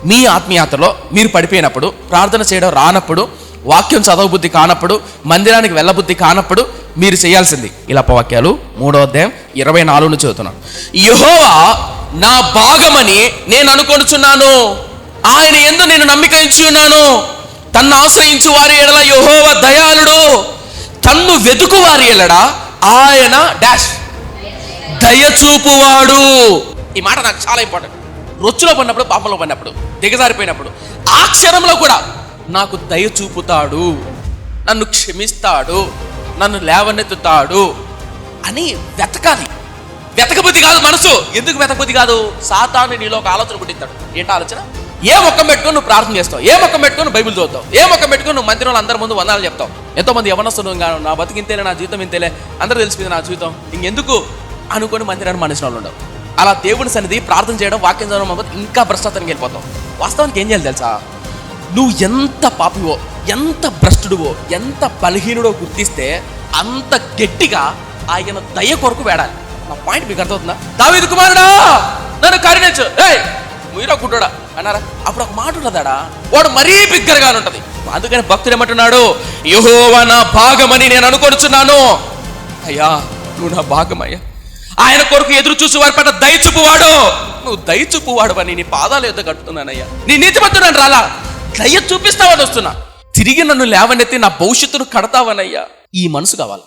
మీ ఆత్మీయతలో మీరు పడిపోయినప్పుడు, ప్రార్థన చేయడం రానప్పుడు, వాక్యం చదవబుద్ధి కానప్పుడు, మందిరానికి వెళ్ళబుద్ధి కానప్పుడు మీరు చేయాల్సింది ఇలా వాక్యాలు 3వ అధ్యాయం 24 చదువుతున్నాను. యెహోవా నా భాగమని నేను అనుకొనుచున్నాను, ఆయన యందు నేను నమ్మిక ఉంచి ఉన్నాను. తన్ను ఆశ్రయించు వారి ఎడల యెహోవా దయాళుడు, తన్ను వెతుకు వారి ఎడల ఆయన డాష్ దయచూపువాడు. ఈ మాట నాకు చాలా ఇంపార్టెంట్. రొచ్చులో పడినప్పుడు, పాపంలో పడినప్పుడు, దిగజారిపోయినప్పుడు ఆ క్షణంలో కూడా నాకు దయ చూపుతాడు, నన్ను క్షమిస్తాడు, నన్ను లేవనెత్తుతాడు అని వెతకాలి. వెతకబుద్ధి కాదు మనసు. ఎందుకు వెతకబుద్ధి కాదు? సాతాను నీలో ఒక ఆలోచన పుట్టిస్తాడు. ఏంటి ఆలోచన? ఏ మొక్కం పెట్టుకుని నువ్వు ప్రార్థన చేస్తావు, ఏ మొక్కం పెట్టుకుని నువ్వు బైబిల్ చదువుతావు, ఏ మొక్కం పెట్టుకుని నువ్వు మందిరంలో అందరి ముందు వందనాలు చెప్తావు. ఎంతోమంది యవనస్తులు నా బతికి ఇంతేలే, నా జీవితం ఇంతేలే, అందరూ తెలిసిపోయింది నా జీవితం, ఇంకెందుకు అనుకొని మందిరాన్ని మనిషిన వాళ్ళు ఉండవు. అలా దేవుని సన్నిధి ప్రార్థన చేయడం, వాక్యం చదవడం ఇంకా భ్రష్టతనికి వెళ్ళిపోతావు. వాస్తవానికి ఏం చేయాలి తెలుసా? నువ్వు ఎంత పాపివో, ఎంత భ్రష్టుడువో, ఎంత బలహీనుడో గుర్తిస్తే అంత గట్టిగా ఆయన దయ కొరకు వేడాలి. నా పాయింట్ మీకు అర్థమవుతుందా? దావీదు కుమారుడా నన్ను కరుణించు, మీరా గుడ్డోడా అన్నారా? అప్పుడు ఒక మాట ఉన్నదాడా, వాడు మరీ బిగ్గరగా ఉంటది. అందుకని భక్తుడు ఏమంటున్నాడు? యెహోవా నా భాగమని నేను అనుకొనుచున్నాను. అయ్యా నువ్వు నా భాగమయ్యా, ఆయన కొరకు ఎదురు చూసి వారి పట్ల దయచూపువాడు. నువ్వు దయచూపువాడు అని నీ పాదాల యొద్ద కట్టుతున్నానయ్యా. నీ నీతిమంతుడని రాలా, దయ చూపిస్తావని వస్తున్నా. తిరిగి నన్ను లేవనెత్తి నా భవిష్యత్తును కడతావనయ్యా. ఈ మనసు కావాలి.